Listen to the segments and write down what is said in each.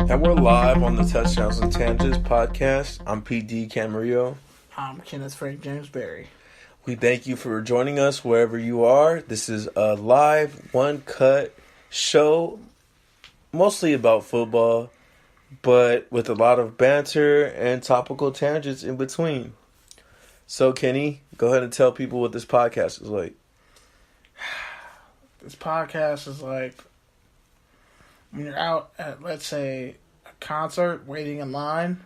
And we're live on the Touchdowns and Tangents podcast. I'm PD Camarillo. I'm Kenneth Frank James Berry. We thank you for joining us wherever you are. This is a live, one-cut show, mostly about football, but with a lot of banter and topical tangents in between. So, Kenny, go ahead and tell people what this podcast is like. This podcast is like when you're out at, let's say, a concert, waiting in line,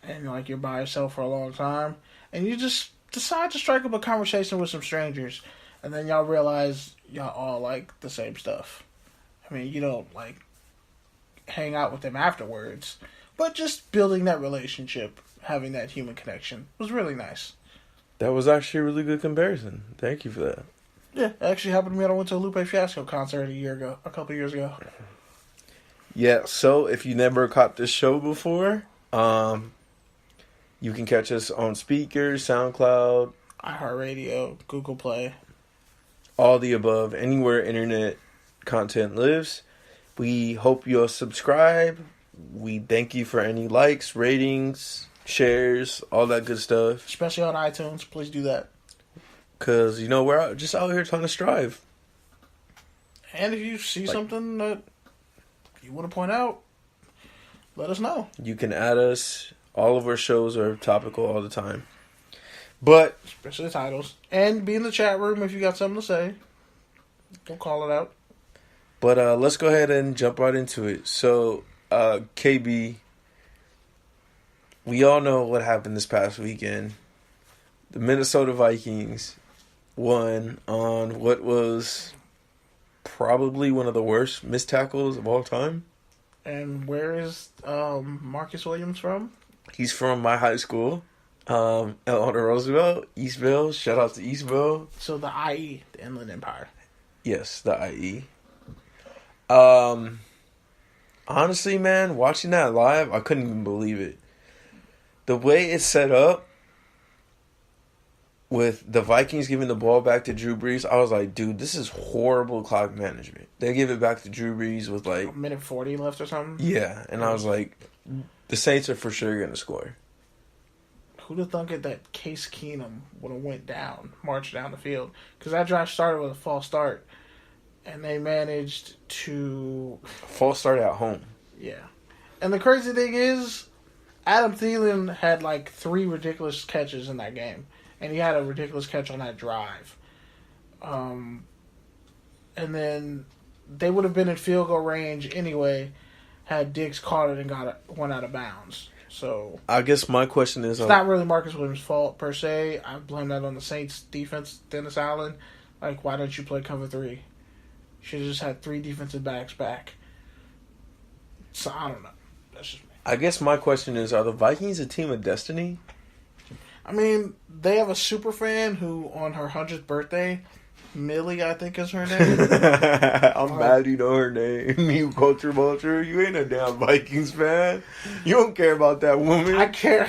and like you're by yourself for a long time, and you just decide to strike up a conversation with some strangers, and then y'all realize y'all all like the same stuff. I mean, you don't like hang out with them afterwards, but just building that relationship, having that human connection was really nice. That was actually a really good comparison. Thank you for that. Yeah, it actually happened to me when I went to a Lupe Fiasco concert a couple years ago. Yeah, so if you never caught this show before, you can catch us on Speakers, SoundCloud, iHeartRadio, Google Play. All the above, anywhere internet content lives. We hope you'll subscribe. We thank you for any likes, ratings, shares, all that good stuff. Especially on iTunes. Please do that. Because, we're just out here trying to strive. And if you see something that you want to point out, let us know. You can add us. All of our shows are topical all the time. But especially the titles. And be in the chat room if you got something to say. Don't call it out. But let's go ahead and jump right into it. So, KB, we all know what happened this past weekend. The Minnesota Vikings won on what was probably one of the worst missed tackles of all time. And where is Marcus Williams from? He's from my high school, Eleanor Roosevelt, Eastville. Shout out to Eastville. So the IE, the Inland Empire. Yes, the IE. Honestly, man, watching that live, I couldn't even believe it. The way it's set up, with the Vikings giving the ball back to Drew Brees, I was like, dude, this is horrible clock management. They give it back to Drew Brees with like a minute 40 left or something? Yeah, and I was like, the Saints are for sure going to score. Who'd have thunk it that Case Keenum would have marched down the field? Because that drive started with a false start, and they managed to... False start at home. Yeah. And the crazy thing is, Adam Thielen had like 3 ridiculous catches in that game. And he had a ridiculous catch on that drive. And then they would have been in field goal range anyway had Diggs caught it and went out of bounds. So I guess my question is... It's not really Marcus Williams' fault, per se. I blame that on the Saints' defense, Dennis Allen. Like, why don't you play cover 3? Should have just had 3 defensive backs back. So, I don't know. That's just me. I guess my question is, are the Vikings a team of destiny? I mean, they have a super fan who, on her 100th birthday, Millie, I think is her name. I'm mad you know her name. You culture vulture. You ain't a damn Vikings fan. You don't care about that woman. I care.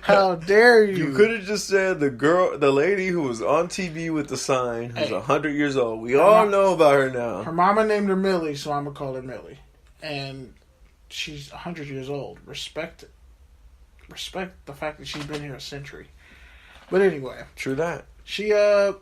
How dare you? You could have just said the lady who was on TV with the sign, who's 100 years old. We all know about her now. Her mama named her Millie, so I'm going to call her Millie. And... she's 100 years old. Respect the fact that she's been here a century. But anyway. True that. She, they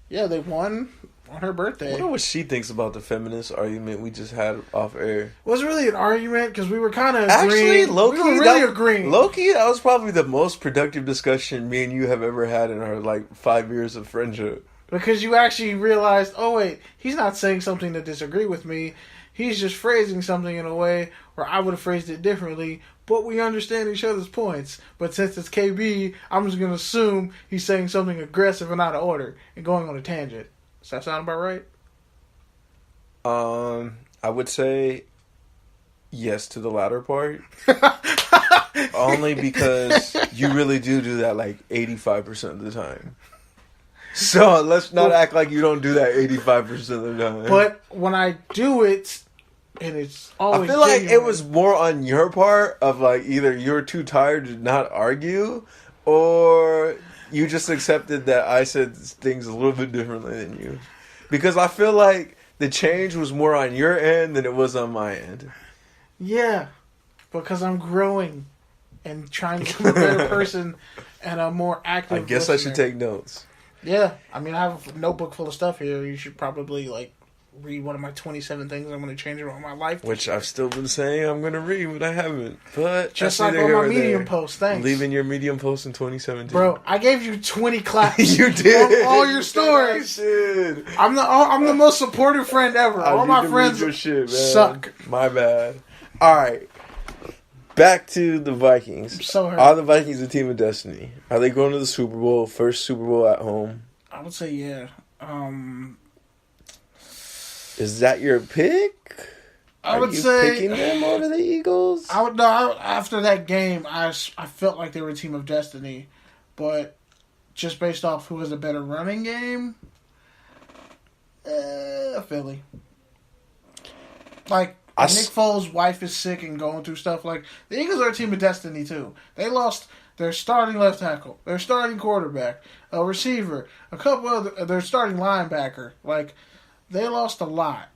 won on her birthday. I wonder what she thinks about the feminist argument we just had off air. It wasn't really an argument, because we were kind of agreeing. Actually, low-key, we were really agreeing. Low-key, that was probably the most productive discussion me and you have ever had in our, 5 years of friendship. Because you actually realized, oh wait, he's not saying something to disagree with me. He's just phrasing something in a way where I would have phrased it differently, but we understand each other's points. But since it's KB, I'm just going to assume he's saying something aggressive and out of order and going on a tangent. Does that sound about right? I would say yes to the latter part. Only because you really do that 85% of the time. So let's not act like you don't do that 85% of the time. But when I do it, and it's always I feel like it was more on your part of either you're too tired to not argue, or you just accepted that I said things a little bit differently than you. Because I feel like the change was more on your end than it was on my end. Yeah, because I'm growing and trying to become a better person and a more active I guess listener. I should take notes. Yeah, I mean, I have a notebook full of stuff here. You should probably, like, read one of my 27 things I'm going to change about my life. Which I've still been saying I'm going to read, but I haven't. But just like on my Medium post, thanks. Leaving your Medium post in 2017. Bro, I gave you 20 claps. You did. On all your stories. I'm the most supportive friend ever. All my friends your shit, man. suck. My bad. All right. Back to the Vikings. I'm so hurt. Are the Vikings a team of destiny? Are they going to the Super Bowl? First Super Bowl at home? I would say yeah. Is that your pick? I would say picking them over the Eagles. After that game, I felt like they were a team of destiny, but just based off who has a better running game, Philly. Like Nick Foles' wife is sick and going through stuff. Like the Eagles are a team of destiny too. They lost their starting left tackle, their starting quarterback, a receiver, a couple of their starting linebacker. Like they lost a lot.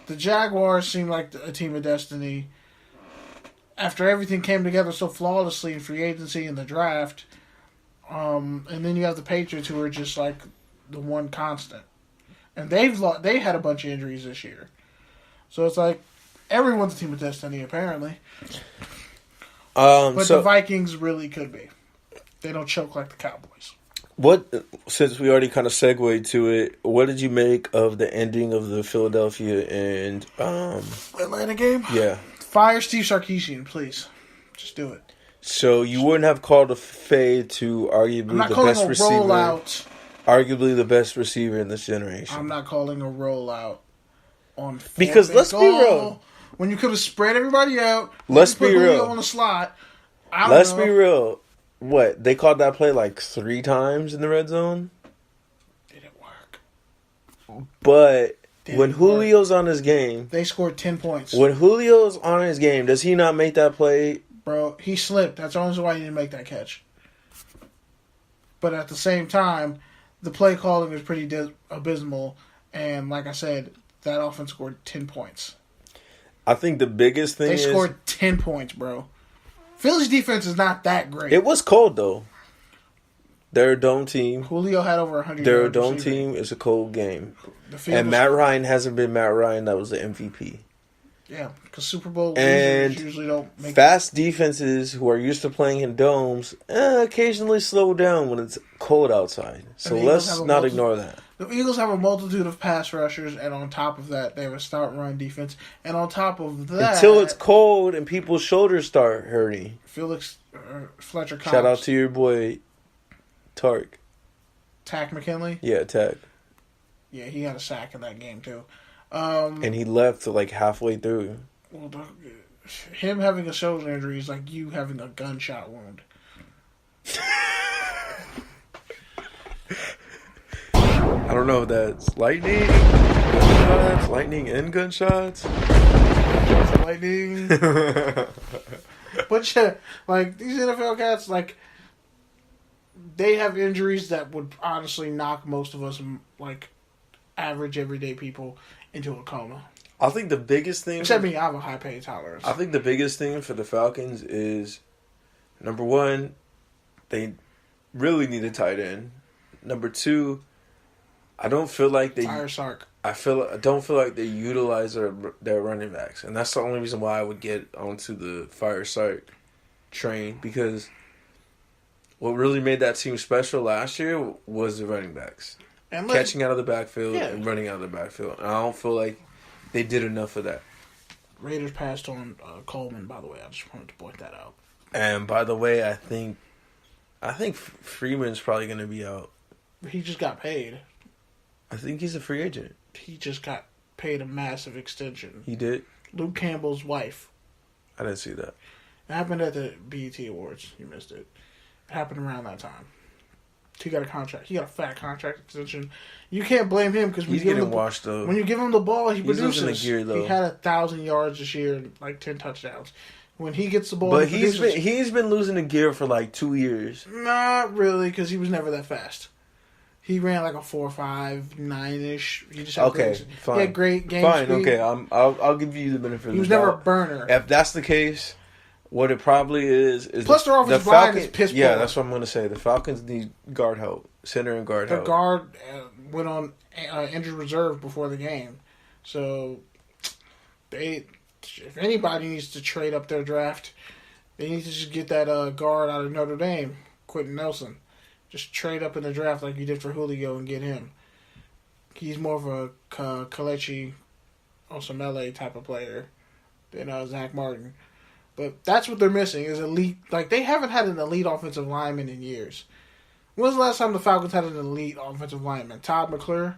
The Jaguars seem like a team of destiny. After everything came together so flawlessly in free agency and the draft, and then you have the Patriots who are just like the one constant, and they had a bunch of injuries this year, so it's like everyone's a team of destiny apparently. But the Vikings really could be. They don't choke like the Cowboys. Since we already kind of segued to it, what did you make of the ending of the Philadelphia and Atlanta game? Yeah. Fire Steve Sarkisian, please. Just do it. So you wouldn't have called a fade to arguably the best receiver. Rollout. Arguably the best receiver in this generation. I'm not calling a rollout on because let's be real. When you could have spread everybody out, let's be real. Julio on the slot. Let's be real. What, they called that play like 3 times in the red zone? Didn't work. But when Julio's on his game... They scored 10 points. When Julio's on his game, does he not make that play? Bro, he slipped. That's the only why he didn't make that catch. But at the same time, the play calling was pretty abysmal. And like I said, that offense scored 10 points. I think the biggest thing is... They scored 10 points, bro. Philly's defense is not that great. It was cold, though. They're a dome team. Julio had over 100 They're a dome team. It's a cold game. And Matt Ryan hasn't been Matt Ryan. That was the MVP. Yeah, because Super Bowl and losers usually don't make fast defenses who are used to playing in domes occasionally slow down when it's cold outside. So let's not ignore that. The Eagles have a multitude of pass rushers, and on top of that, they have a stout run defense. And on top of that... Until it's cold and people's shoulders start hurting. Fletcher Cox. Shout out to your boy, Tark. Tack McKinley? Yeah, Tack. Yeah, he had a sack in that game, too. And he left like halfway through. Well, him having a shoulder injury is like you having a gunshot wound. I don't know if that's lightning, gunshots, lightning and gunshots. Lightning. But yeah, like these NFL cats, like they have injuries that would honestly knock most of us, like average everyday people, into a coma. I think the biggest thing... Except me, I have a high pain tolerance. I think the biggest thing for the Falcons is, number one, they really need a tight end. Number two, I don't feel like they... Fire Sark. I don't feel like they utilize their running backs. And that's the only reason why I would get onto the Fire Sark train. Because what really made that team special last year was the running backs. And catching out of the backfield and running out of the backfield. And I don't feel like they did enough of that. Raiders passed on Coleman, by the way. I just wanted to point that out. And by the way, I think Freeman's probably going to be out. He just got paid. I think he's a free agent. He just got paid a massive extension. He did? Luke Campbell's wife. I didn't see that. It happened at the BET Awards. You missed it. It happened around that time. He got a contract. He got a fat contract extension. You can't blame him because he's getting washed though. When you give him the ball, he produces. Losing the gear, though. He had 1,000 yards this year and like 10 touchdowns. When he gets the ball, but he's been losing the gear for like 2 years. Not really, because he was never that fast. He ran like a 4.5, 9-ish. He just had Okay, fine. He had great game fine. speed. Okay, I'll give you the benefit of the doubt. He was never a burner. If that's the case, what it probably is plus their offensive line is piss poor. Yeah, that's what I'm going to say. The Falcons need guard help, center and guard help. The guard went on injured reserve before the game, so if anybody needs to trade up their draft, they need to just get that guard out of Notre Dame, Quentin Nelson. Just trade up in the draft like you did for Julio and get him. He's more of a Kelechi Osemele type of player than Zach Martin. But that's what they're missing is elite. Like, they haven't had an elite offensive lineman in years. When was the last time the Falcons had an elite offensive lineman? Todd McClure,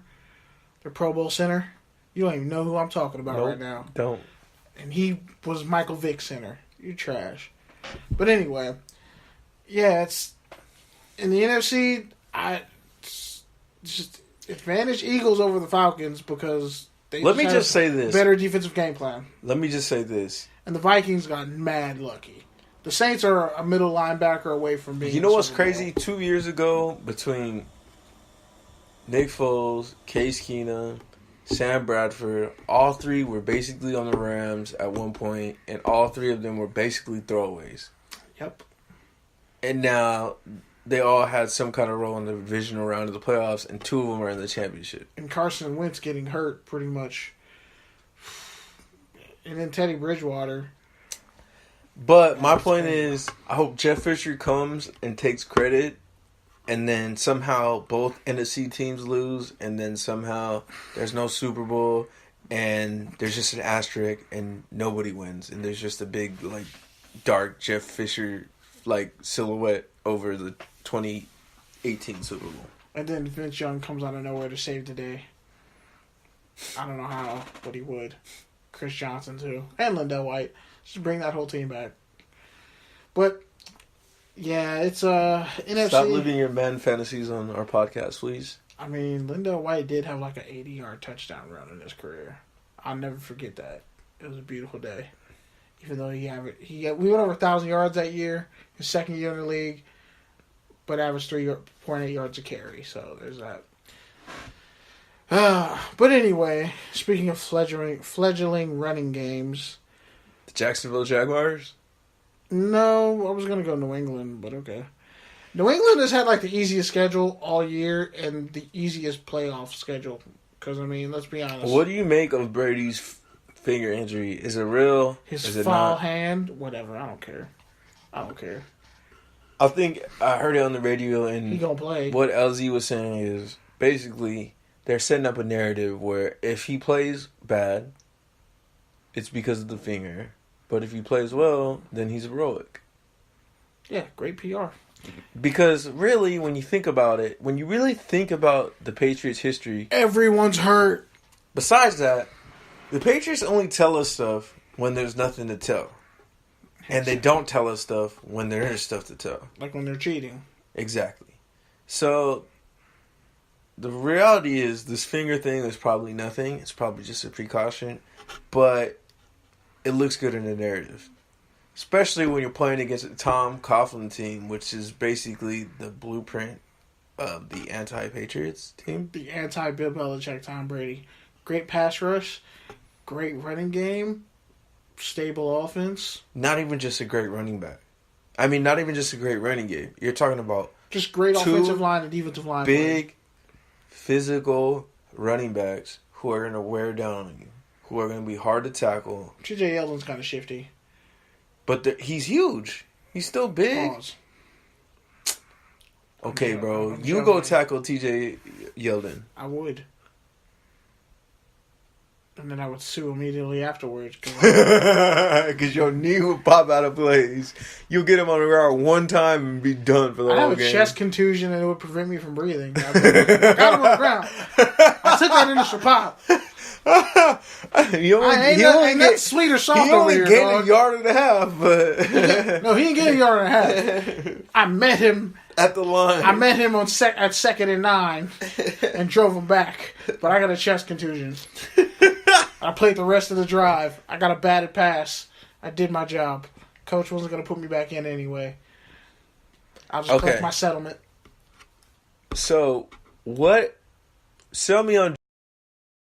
their Pro Bowl center. You don't even know who I'm talking about right now. Don't. And he was Michael Vick's center. You're trash. But anyway, yeah, it's in the NFC. I just advantage Eagles over the Falcons because they Let me just say this. Better defensive game plan. Let me just say this. And the Vikings got mad lucky. The Saints are a middle linebacker away from being. You know what's crazy? 2 years ago, between Nick Foles, Case Keenum, Sam Bradford, all three were basically on the Rams at one point, and all three of them were basically throwaways. Yep. And now they all had some kind of role in the divisional round of the playoffs, and two of them are in the championship. And Carson Wentz getting hurt pretty much. And then Teddy Bridgewater. But my point is, I hope Jeff Fisher comes and takes credit, and then somehow both NFC teams lose, and then somehow there's no Super Bowl, and there's just an asterisk, and nobody wins, and there's just a big, like, dark Jeff Fisher, like, silhouette over the 2018 Super Bowl. And then Vince Young comes out of nowhere to save the day. I don't know how, but he would. Chris Johnson, too. And Lindell White. Just bring that whole team back. But, yeah, it's NFC. Stop living your man fantasies on our podcast, please. I mean, Lindell White did have like an 80-yard touchdown run in his career. I'll never forget that. It was a beautiful day. Even though we went over 1,000 yards that year, his second year in the league, but averaged 3.8 yards a carry. So there's that. But anyway, speaking of fledgling running games. The Jacksonville Jaguars? No, I was going to go New England, but okay. New England has had like the easiest schedule all year and the easiest playoff schedule. Because, I mean, let's be honest. What do you make of Brady's finger injury? Is it real? His Is it foul not? hand? Whatever. I don't care. I think I heard it on the radio, and He gonna play. what LZ was saying is basically they're setting up a narrative where if he plays bad, it's because of the finger. But if he plays well, then he's heroic. Yeah, great PR. Because really, when you think about it, when you really think about the Patriots' history, Everyone's hurt. besides that, the Patriots only tell us stuff when there's nothing to tell. And they don't tell us stuff when there is stuff to tell. Like when they're cheating. Exactly. So, the reality is this finger thing is probably nothing. It's probably just a precaution. But it looks good in the narrative. Especially when you're playing against a Tom Coughlin team, which is basically the blueprint of the anti-Patriots team. The anti-Bill Belichick Tom Brady. Great pass rush. Great running game. Stable offense. Not even just a great running back. I mean, not even just a great running game. You're talking about just great offensive line and defensive line. Big, physical running backs who are going to wear down on you. Who are going to be hard to tackle. TJ Yeldon's kind of shifty. But he's huge. He's still big. Pause. Okay, bro. You go tackle TJ Yeldon. I would. And then I would sue immediately afterwards. Because your knee would pop out of place. You'll get him on the ground one time and be done for the whole game. I have a chest contusion and it would prevent me from breathing. I got him on the ground. I took that initial pop. Ain't nothing sweet or soft over here, He only dog. gained a yard and a half, but... No, he didn't get a yard and a half. I met him... At the line. I met him at 2nd and 9 and drove him back. But I got a chest contusion. I played the rest of the drive. I got a batted pass. I did my job. Coach wasn't going to put me back in anyway. I'll just collect my settlement. So, What? Sell me on